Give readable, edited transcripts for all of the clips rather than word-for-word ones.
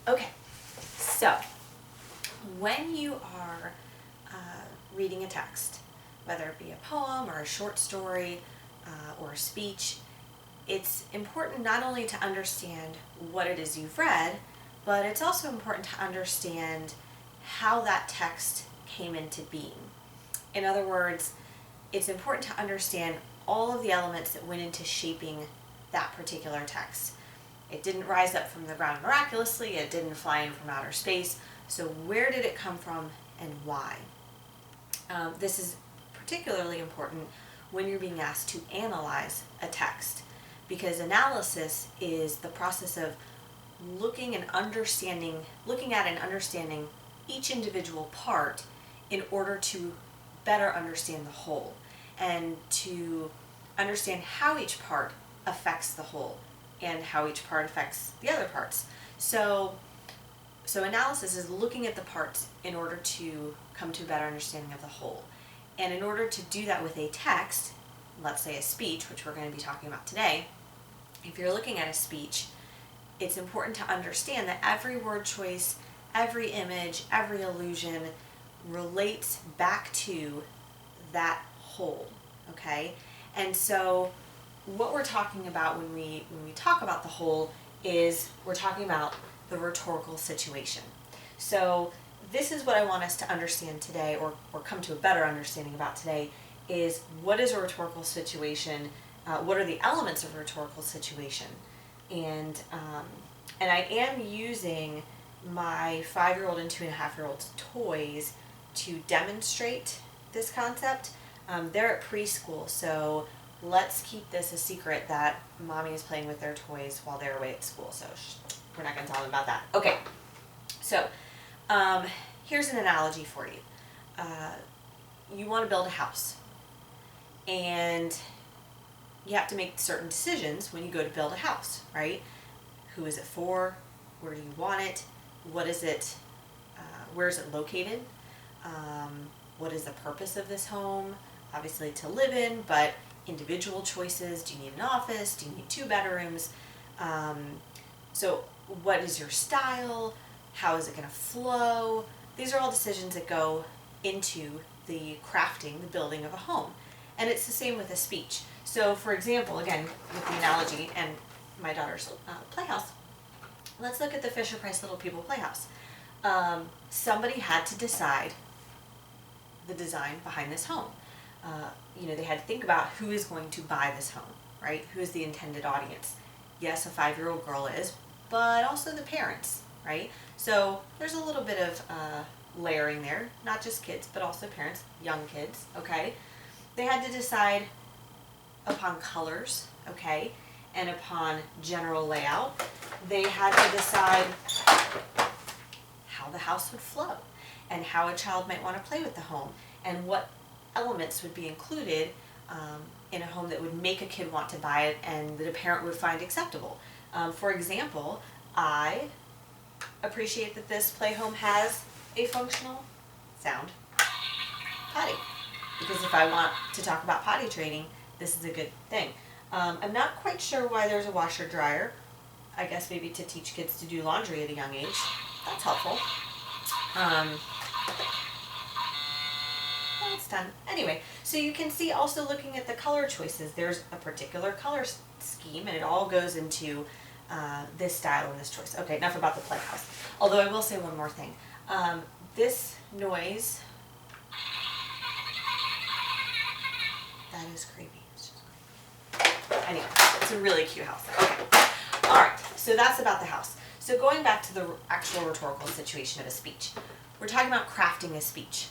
Okay, so when you are reading a text, whether it be a poem or a short story or a speech, it's important not only to understand what it is you've read, but it's also important to understand how that text came into being. In other words, it's important to understand all of the elements that went into shaping that particular text. It didn't rise up from the ground miraculously, it didn't fly in from outer space, so where did it come from and why? This is particularly important when you're being asked to analyze a text, because analysis is the process of looking at and understanding each individual part in order to better understand the whole and to understand how each part affects the whole and how each part affects the other parts. So analysis is looking at the parts in order to come to a better understanding of the whole. And in order to do that with a text, let's say a speech, which we're going to be talking about today, if you're looking at a speech, it's important to understand that every word choice, every image, every allusion relates back to that whole, okay? And so what we're talking about when we talk about the whole is we're talking about the rhetorical situation. So this is what I want us to understand today, or come to a better understanding about today, is what is a rhetorical situation, what are the elements of a rhetorical situation, and I am using my 5-year-old and 2.5-year-old's toys to demonstrate this concept. They're at preschool, so let's keep this a secret that mommy is playing with their toys while they're away at school, so we're not going to tell them about that. Okay, so here's an analogy for you. You want to build a house, and you have to make certain decisions when you go to build a house, right? Who is it for? Where do you want it? What is it? Where is it located? What is the purpose of this home? Obviously to live in, but individual choices. Do you need an office? Do you need 2 bedrooms? So what is your style? How is it going to flow? These are all decisions that go into the crafting, the building of a home. And it's the same with a speech. So for example, again, with the analogy and my daughter's playhouse, let's look at the Fisher-Price Little People Playhouse. Somebody had to decide the design behind this home. They had to think about who is going to buy this home, right? Who is the intended audience? Yes, a 5-year-old girl is, but also the parents, right? So there's a little bit of layering there, not just kids, but also parents, young kids, okay? They had to decide upon colors, okay, and upon general layout. They had to decide how the house would flow and how a child might want to play with the home and what elements would be included in a home that would make a kid want to buy it and that a parent would find acceptable. For example, I appreciate that this playhome has a functional sound potty, because if I want to talk about potty training, this is a good thing. I'm not quite sure why there's a washer dryer. I guess maybe to teach kids to do laundry at a young age. That's helpful. It's done. Anyway, so you can see also looking at the color choices, there's a particular color scheme and it all goes into this style and this choice. Okay, enough about the playhouse. Although I will say one more thing. This noise, that is creepy. It's just creepy. Anyway, it's a really cute house. Okay. Alright, so that's about the house. So going back to the actual rhetorical situation of a speech. We're talking about crafting a speech.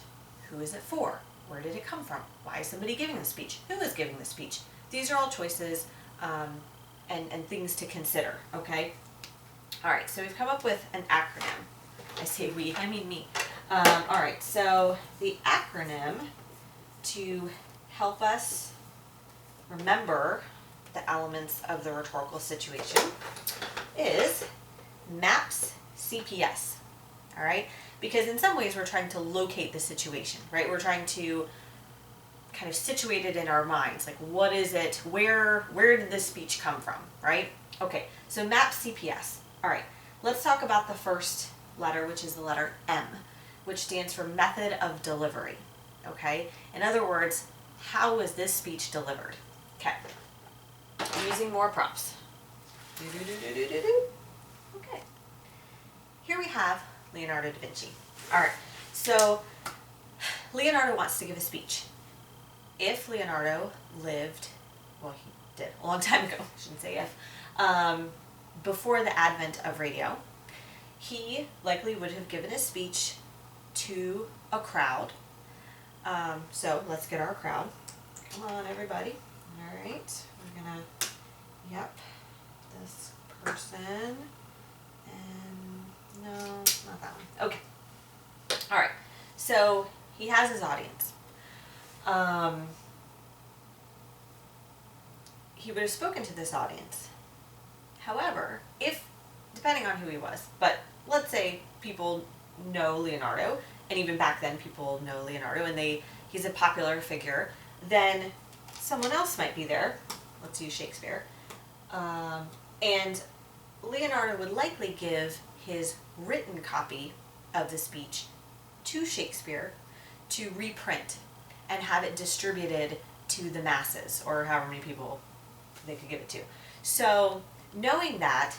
Who is it for? Where did it come from? Why is somebody giving the speech? Who is giving the speech? These are all choices and things to consider, okay? Alright, so we've come up with an acronym. I say we, I mean me. Alright, so the acronym to help us remember the elements of the rhetorical situation is MAPS CPS. Alright? Because in some ways we're trying to locate the situation, right? We're trying to kind of situate it in our minds. Like, what is it? Where did this speech come from, right? Okay, so MAPS CPS. Alright, let's talk about the first letter, which is the letter M, which stands for method of delivery. Okay? In other words, how was this speech delivered? Okay. Using more props. Okay. Here we have Leonardo da Vinci. All right. So Leonardo wants to give a speech. If Leonardo lived, well, he did a long time ago, I shouldn't say if, before the advent of radio, he likely would have given a speech to a crowd. So let's get our crowd. Come on, everybody. All right. We're going to, yep, this person. And no, not that one. Okay. All right. So he has his audience. He would have spoken to this audience. However, depending on who he was, but let's say people know Leonardo, and even back then people know Leonardo, and he's a popular figure, then someone else might be there. Let's use Shakespeare. And Leonardo would likely give his written copy of the speech to Shakespeare to reprint and have it distributed to the masses, or however many people they could give it to. So knowing that,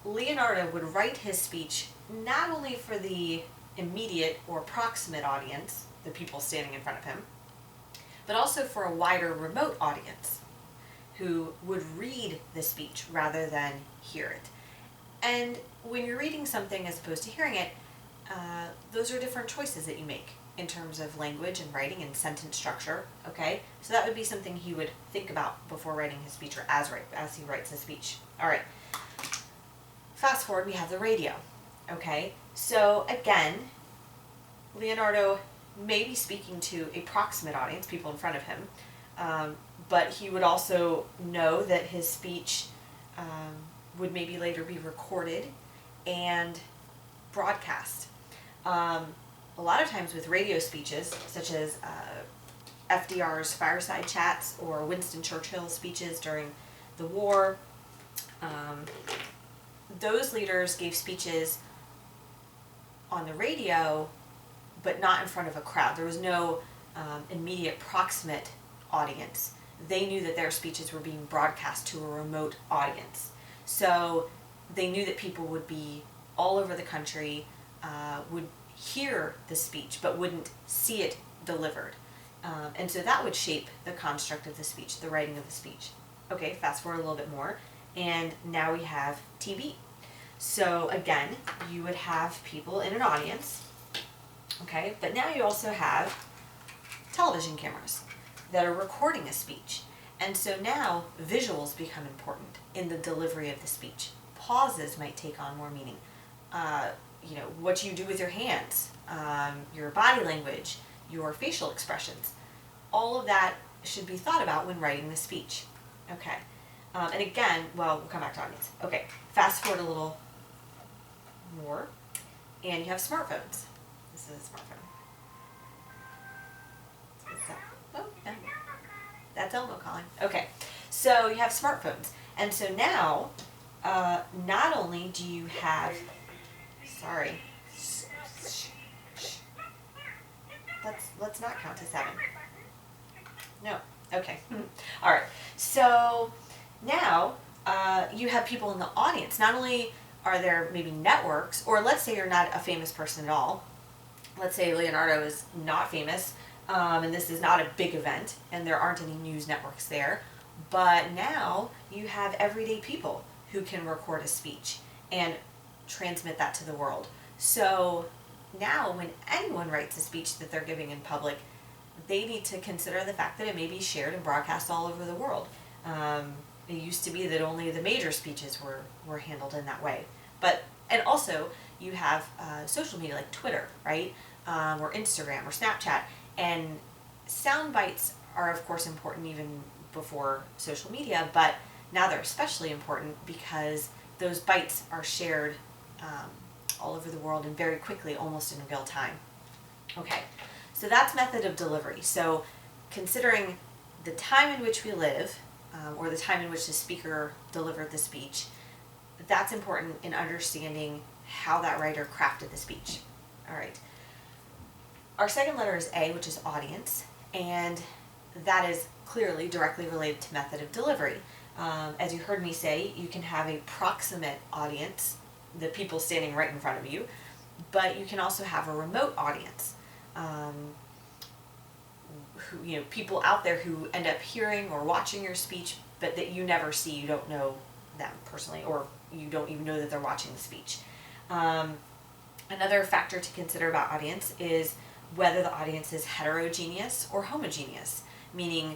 Leonardo would write his speech not only for the immediate or proximate audience, the people standing in front of him, but also for a wider remote audience who would read the speech rather than hear it. And when you're reading something as opposed to hearing it, those are different choices that you make in terms of language and writing and sentence structure, okay? So that would be something he would think about before writing his speech, or as he writes his speech. All right. Fast forward, we have the radio, okay? So again, Leonardo may be speaking to a proximate audience, people in front of him, but he would also know that his speech would maybe later be recorded and broadcast. A lot of times with radio speeches, such as FDR's fireside chats or Winston Churchill's speeches during the war, those leaders gave speeches on the radio, but not in front of a crowd. There was no immediate proximate audience. They knew that their speeches were being broadcast to a remote audience. So they knew that people would be all over the country, would hear the speech, but wouldn't see it delivered. And so that would shape the construct of the speech, the writing of the speech. Okay, fast forward a little bit more, and now we have TV. So again, you would have people in an audience, okay, but now you also have television cameras that are recording a speech. And so now visuals become important in the delivery of the speech. Pauses might take on more meaning. What you do with your hands, your body language, your facial expressions, all of that should be thought about when writing the speech. Okay. And again, we'll come back to audience. Okay, fast forward a little more, and you have smartphones. This is a smartphone. What's that? Oh, yeah. That's Elmo calling. Okay, so you have smartphones. And so now, not only do you have, let's not count to 7. No, okay. All right, so now you have people in the audience. Not only are there maybe networks, or let's say you're not a famous person at all. Let's say Leonardo is not famous, and this is not a big event, and there aren't any news networks there. But now you have everyday people who can record a speech and transmit that to the world. So now when anyone writes a speech that they're giving in public, they need to consider the fact that it may be shared and broadcast all over the world. It used to be that only the major speeches were handled in that way. And also you have social media like Twitter, right? Or Instagram or Snapchat. And sound bites are of course important even before social media, but now they're especially important because those bites are shared all over the world and very quickly, almost in real time. Okay, so that's method of delivery. So considering the time in which we live, or the time in which the speaker delivered the speech, that's important in understanding how that writer crafted the speech. All right. Our second letter is A, which is audience, and that is clearly directly related to method of delivery. As you heard me say, you can have a proximate audience, the people standing right in front of you, but you can also have a remote audience. People out there who end up hearing or watching your speech, but that you never see, you don't know them personally, or you don't even know that they're watching the speech. Another factor to consider about audience is whether the audience is heterogeneous or homogeneous, meaning